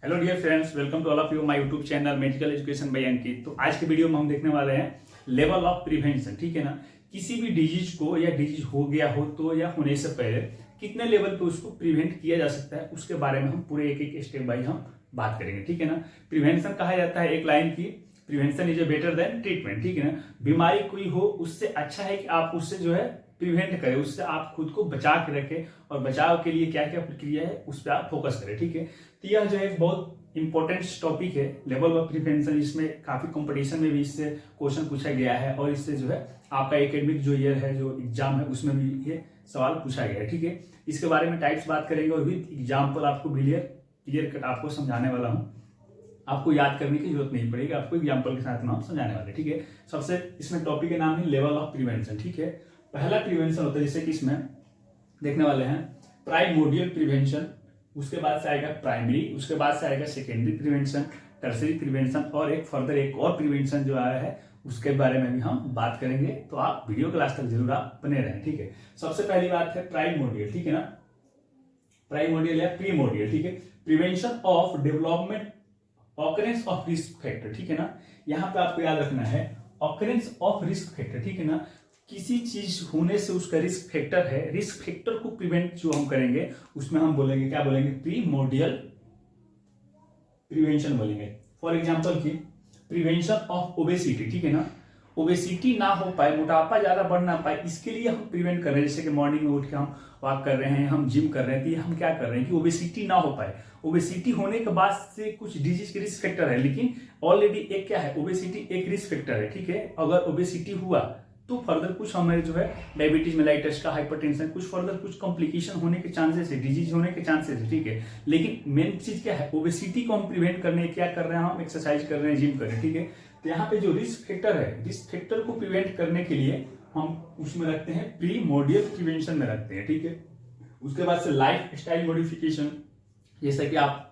Hello dear friends, welcome to all of you my YouTube channel medical education by Ankit. तो आज के video में हम देखने वाले हैं लेवल ऑफ प्रिवेंशन। ठीक है ना, किसी भी डिजीज को या डिजीज हो गया हो तो या होने से पहले कितने लेवल पे उसको प्रिवेंट किया जा सकता है, उसके बारे में हम पूरे एक एक स्टेप बाय हम बात करेंगे। ठीक है ना, प्रिवेंशन कहा जाता है एक लाइन की, prevention is better than treatment. ठीक है ना, बीमारी कोई हो उससे अच्छा है कि आप उससे जो है प्रिवेंट करें, उससे आप खुद को बचा के रखें और बचाव के लिए क्या क्या प्रक्रिया है उस पर आप फोकस करें। ठीक है, तो यह जो है एक बहुत इंपॉर्टेंट टॉपिक है लेवल ऑफ प्रिवेंशन। इसमें काफी कंपटीशन में भी इससे क्वेश्चन पूछा गया है और इससे जो है आपका एकेडमिक जो ईयर है, जो एग्जाम है, उसमें भी ये सवाल पूछा गया है। ठीक है, इसके बारे में टाइप्स बात करेंगे और विद एग्जाम्पल आपको क्लियर कट आपको समझाने वाला हूँ। आपको याद करने की जरूरत नहीं पड़ेगी, आपको एग्जाम्पल के साथ में हम समझाने वाले। ठीक है, सबसे इसमें टॉपिक के नाम है लेवल ऑफ प्रिवेंशन। ठीक है, पहला प्रिवेंशन होता है जैसे कि इसमें देखने वाले हैं प्राइमोडियल प्रिवेंशन, उसके बाद से आएगा प्राइमरी, उसके बाद से आएगा सेकेंडरी प्रिवेंशन, टर्सरी प्रिवेंशन और एक फर्दर एक और प्रिवेंशन जो आया है उसके बारे में भी हम बात करेंगे। तो आप वीडियो क्लास तक जरूर आप बने रहें। ठीक है, सबसे पहली बात है प्राइमोडियल। ठीक है ना, प्राइमोडियल या प्रीमोडियल। ठीक है, prevention of development occurrence of risk factor. ठीक है ना, यहां पे आपको याद रखना है ऑकरेंस ऑफ रिस्क फैक्टर। ठीक है ना, किसी चीज होने से उसका रिस्क फैक्टर है, रिस्क फैक्टर को प्रिवेंट जो हम करेंगे उसमें हम बोलेंगे, क्या बोलेंगे, प्रीमोडियल प्रिवेंशन बोलेंगे। फॉर एग्जांपल की प्रिवेंशन ऑफ ओबेसिटी। ठीक है ना, ओबेसिटी ना हो पाए, मोटापा ज्यादा बढ़ ना पाए, इसके लिए हम प्रिवेंट कर रहे हैं। जैसे कि मॉर्निंग में उठ के हम वॉक कर रहे हैं, हम जिम कर रहे हैं, तो ये हम क्या कर रहे हैं कि ओबेसिटी ना हो पाए। ओबेसिटी होने के बाद से कुछ डिजीज के रिस्क फैक्टर है, लेकिन ऑलरेडी एक क्या है, ओबेसिटी एक रिस्क फैक्टर है। ठीक है, अगर ओबेसिटी हुआ तो फर्दर कुछ हमारे जो है डायबिटीज मेलाइटस का, हाइपरटेंशन, कुछ फर्दर कुछ कॉम्प्लिकेशन होने के चांसेस है, डिजीज होने के चांसेस है। ठीक है, लेकिन मेन चीज क्या है, ओबेसिटी को हम प्रिवेंट करने क्या कर रहे हैं, हम एक्सरसाइज कर रहे हैं, जिम कर रहे हैं। ठीक है, तो यहाँ पे जो रिस्क फैक्टर है, रिस्क फैक्टर को प्रिवेंट करने के लिए हम उसमें रखते हैं प्रीमोडियल प्रिवेंशन में रखते हैं। ठीक है, उसके बाद से लाइफ स्टाइल मॉडिफिकेशन, जैसे कि आप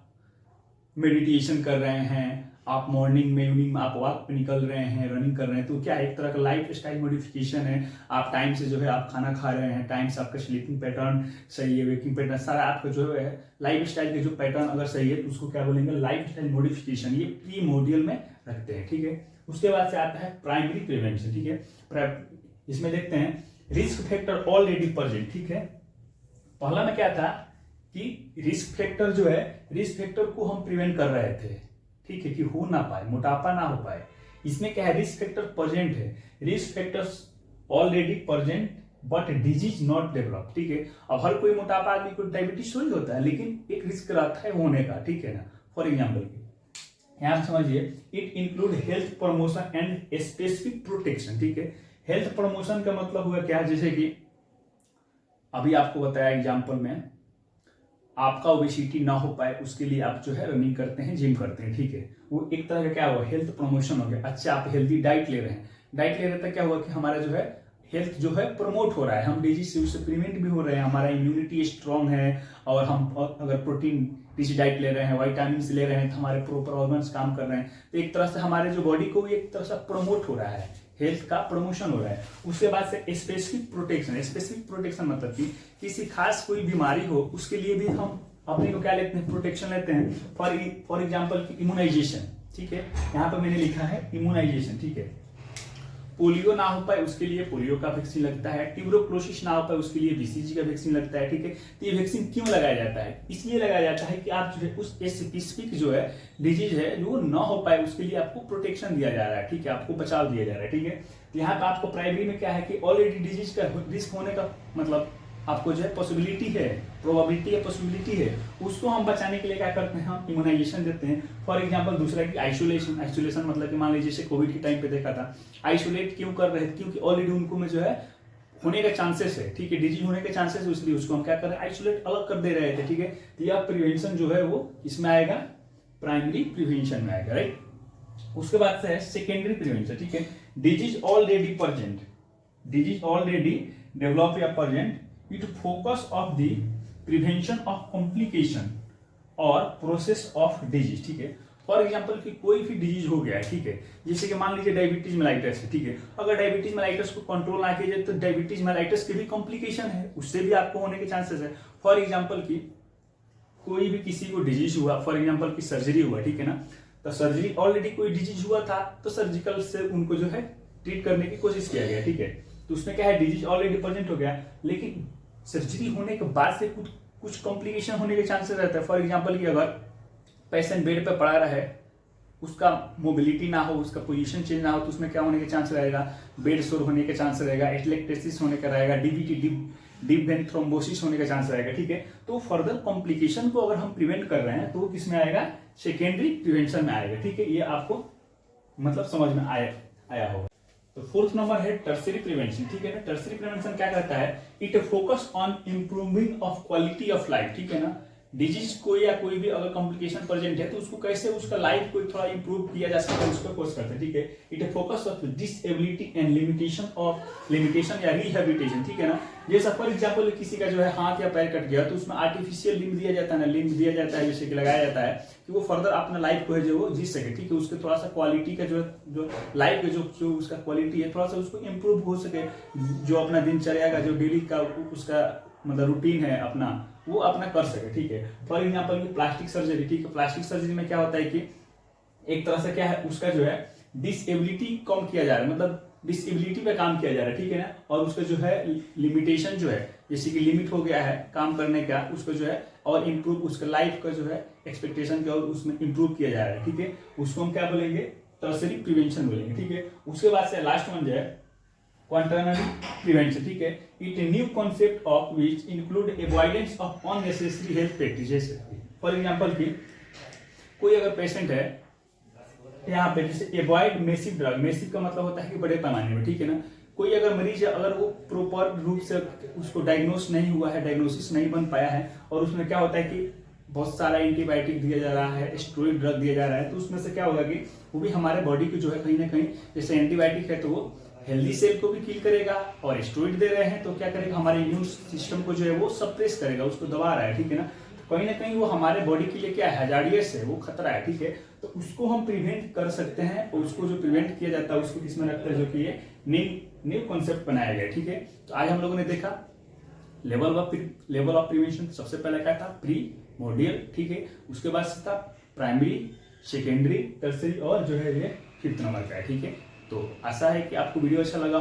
मेडिटेशन कर रहे हैं, आप मॉर्निंग में इवनिंग में आप वॉक पे निकल रहे हैं, रनिंग कर रहे हैं, तो क्या एक तरह का लाइफ स्टाइल मॉडिफिकेशन है। आप टाइम से जो है आप खाना खा रहे हैं, टाइम से आपका स्लीपिंग पैटर्न सही है, वेकिंग पैटर्न सारा आपका जो है लाइफ स्टाइल के जो पैटर्न अगर सही है तो उसको क्या बोलेंगे, लाइफ स्टाइल मॉडिफिकेशन। ये प्रीमोडियल में रखते हैं। ठीक है, उसके बाद से आता है प्राइमरी प्रिवेंशन। ठीक है, इसमें देखते हैं रिस्क फैक्टर ऑलरेडी प्रेजेंट। ठीक है, पहला में क्या था कि रिस्क फैक्टर जो है, रिस्क फैक्टर को हम प्रिवेंट कर रहे थे। ठीक है, कि हो ना पाए, मोटापा ना हो पाए। इसमें क्या है, रिस्क फैक्टर प्रेजेंट है, risk factors already present but disease not develop. ठीक है, अब हर कोई मोटापा आदमी को डायबिटीज थोड़ी होता है, लेकिन एक रिस्क रहता है होने का। ठीक है ना, फॉर एग्जाम्पल यहाँ समझिए, it include health promotion and specific protection. ठीक है, हेल्थ प्रमोशन का मतलब हुआ क्या, जैसे कि अभी आपको बताया एग्जाम्पल में, आपका ओबेसिटी ना हो पाए उसके लिए आप जो है रनिंग करते हैं, जिम करते हैं। ठीक है, वो एक तरह का क्या हुआ, हेल्थ प्रमोशन हो गया। अच्छा, आप हेल्दी डाइट ले रहे हैं, डाइट ले रहे हैं तो क्या हुआ कि हमारा जो है हेल्थ जो है प्रमोट हो रहा है, हम डिजीज से उससे प्रिवेंट भी हो रहे हैं, हमारा इम्यूनिटी स्ट्रांग है। और हम अगर प्रोटीन रिच डाइट ले रहे हैं, विटामिन ले रहे हैं, तो हमारे प्रॉपर ऑर्गन्स काम कर रहे हैं, तो एक तरह से हमारे जो बॉडी को एक तरह से प्रमोट हो रहा है, हेल्थ का प्रमोशन हो रहा है। उसके बाद से स्पेसिफिक प्रोटेक्शन। स्पेसिफिक प्रोटेक्शन मतलब कि किसी खास कोई बीमारी हो उसके लिए भी हम अपने को क्या लेते हैं, प्रोटेक्शन लेते हैं। For example immunisation. ठीक है, यहाँ पर मैंने लिखा है इम्यूनाइजेशन। ठीक है, पोलियो ना हो पाए उसके लिए पोलियो का वैक्सीन लगता है, ट्यूबरकुलोसिस ना हो पाए उसके लिए बीसीजी का वैक्सीन लगता है। ठीक है, तो ये वैक्सीन क्यों लगाया जाता है, इसलिए लगाया जाता है कि आप जो है उस स्पेसिफिक जो है डिजीज है जो ना हो पाए उसके लिए आपको प्रोटेक्शन दिया जा रहा है। ठीक है, आपको बचाव दिया जा रहा है। ठीक है, तो यहाँ पे आपको प्राइमरी में क्या है कि ऑलरेडी डिजीज का रिस्क होने का मतलब आपको जो है पॉसिबिलिटी है, प्रोबेबिलिटी है, पॉसिबिलिटी है, उसको हम बचाने के लिए क्या करते हैं, हम इम्यूनाइजेशन देते हैं। फॉर एग्जांपल दूसरा कि आइसोलेशन। आइसोलेशन मतलब कि मान लीजिए जैसे कोविड के टाइम पे देखा था, आइसोलेट क्यों कर रहे थे, क्योंकि ऑलरेडी उनको में जो है होने का चांसेस है। ठीक है, डिजीज होने के चांसेस है, इसलिए उसको हम क्या कर रहे हैं, आइसोलेट अलग कर दे रहे थे। ठीक है, तो यह प्रिवेंशन जो है वो इसमें आएगा, प्राइमरी प्रिवेंशन में आएगा। राइट, उसके बाद से है सेकेंडरी प्रिवेंशन। ठीक है, disease already present, disease already develop या present, it focus of the prevention of complication और प्रोसेस ऑफ डिजीज। ठीक है, फॉर एग्जांपल कि कोई भी डिजीज हो गया है। ठीक है, जैसे कि मान लीजिए डायबिटीज मेलाइटस है। ठीक है, अगर डायबिटीज मेलाइटस को कंट्रोल ना किया जाए तो डायबिटीज मेलाइटस के भी कॉम्प्लिकेशन है, उससे भी आपको होने के चांसेस है। फॉर एग्जांपल कि कोई भी किसी को डिजीज हुआ, फॉर एग्जांपल की सर्जरी हुआ, ठीक है ना, तो सर्जरी ऑलरेडी कोई डिजीज हुआ था तो सर्जिकल से उनको जो है ट्रीट करने की कोशिश किया गया, ठीक है। तो उसमें क्या है, डिजीज ऑलरेडी प्रेजेंट हो गया, लेकिन सर्जरी होने के बाद से कुछ कॉम्प्लिकेशन होने के चांसेस रहते हैं। फॉर एग्जांपल कि अगर पेशेंट बेड पर पड़ा रहे, उसका मोबिलिटी ना हो, उसका पोजीशन चेंज ना हो, तो उसमें क्या होने के चांस रहेगा, बेड सोर होने के चांस रहेगा, एटलेक्टेसिस होने का रहेगा, डीवीटी डीप वेन थ्रोम्बोसिस होने का चांस रहेगा, ठीक है। तो फर्दर कॉम्प्लिकेशन को अगर हम प्रिवेंट कर रहे हैं तो किस में आएगा, सेकेंडरी प्रिवेंशन में आएगा, ठीक है। ये आपको मतलब समझ में आया होगा। तो फोर्थ नंबर है टर्सरी प्रिवेंशन, ठीक है ना। टर्सरी प्रिवेंशन क्या करता है, it focus on improving of quality of life, ठीक है ना। डिजीज या कोई भी अगर कॉम्प्लिकेशन प्रेजेंट है तो उसको कैसे उसका लाइफ को थोड़ा इंप्रूव किया जा सकता है, उसको कोर्स करते हैं, ठीक है। It focus of disability and limitation या रिहेबिलिटेशन, ठीक है ना। जैसा फॉर एग्जांपल किसी का जो है हाथ या पैर कट गया तो उसमें आर्टिफिशियल लिम्ब दिया जाता है ना, लिम्ब दिया जाता है, जैसे कि लगाया जाता है कि वो फर्दर अपना लाइफ को है जो वो जी सके, ठीक है। उसके थोड़ा सा क्वालिटी का जो लाइफ का जो उसका क्वालिटी है थोड़ा सा उसको इम्प्रूव हो सके, जो अपना दिनचर्या का जो डेली का उसका मतलब रूटीन है अपना, वो अपना कर सके, ठीक है। फॉर एग्जांपल प्लास्टिक सर्जरी, ठीक है। प्लास्टिक सर्जरी में क्या होता है कि एक तरह से क्या है, उसका जो है डिसेबिलिटी कम किया जा रहा है, मतलब डिसेबिलिटी पे काम किया जा रहा है, ठीक है ना। और उसका जो है लिमिटेशन जो है, जैसे कि लिमिट हो गया है काम करने का, उसको जो है और इम्प्रूव उसका लाइफ का जो है एक्सपेक्टेशन का और उसमें इम्प्रूव किया जा रहा है, ठीक है। उसको हम क्या बोलेंगे, टर्सरी प्रिवेंशन बोलेंगे, ठीक है। उसके बाद से लास्ट वन जो है क्वाटर्नरी प्रिवेंशन, ठीक है। It a new concept of which include avoidance of unnecessary health practices. For example की कोई अगर पेशेंट है यहाँ पे, जैसे अवॉइड मेसिव ड्रग, मेसिव का मतलब होता है कि बड़े पैमाने में, ठीक है ना। कोई अगर मरीज है, अगर वो प्रॉपर रूप से उसको डायग्नोस नहीं हुआ है, डायग्नोसिस नहीं बन पाया है, और उसमें क्या होता है कि बहुत सारा एंटीबायोटिक दिया जा रहा है, स्टेरॉइड ड्रग दिया जा रहा है, तो उसमें से क्या होगा कि वो भी हमारे बॉडी को जो है कहीं ना कहीं, जैसे एंटीबायोटिक है तो वो हेल्दी सेल को भी किल करेगा, और स्टेरॉइड दे रहे हैं तो क्या करेगा, हमारे इम्यून सिस्टम को जो है वो सप्रेस करेगा, उसको दबा रहा है, ठीक है ना। तो कहीं ना कहीं वो हमारे बॉडी के लिए क्या है, हैजार्डियस है, वो खतरा है, ठीक है। तो उसको हम प्रिवेंट कर सकते हैं, और उसको जो प्रिवेंट किया जाता है उसको किसमें रखते हैं, जो कि ये न्यू कॉन्सेप्ट बनाया गया, ठीक है। तो आज हम लोगों ने देखा लेवल ऑफ प्रिवेंशन। सबसे पहले क्या था, प्रीमोर्डियल, ठीक है। उसके बाद था प्राइमरी, सेकेंडरी, टर्सरी, और जो है ये फिफ्थ नंबर का है, ठीक है। तो आशा है कि आपको वीडियो अच्छा लगा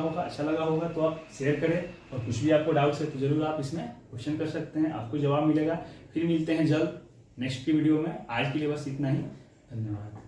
होगा तो आप शेयर करें, और कुछ भी आपको डाउट्स है तो जरूर आप इसमें क्वेश्चन कर सकते हैं, आपको जवाब मिलेगा। फिर मिलते हैं जल्द नेक्स्ट की वीडियो में। आज के लिए बस इतना ही, धन्यवाद।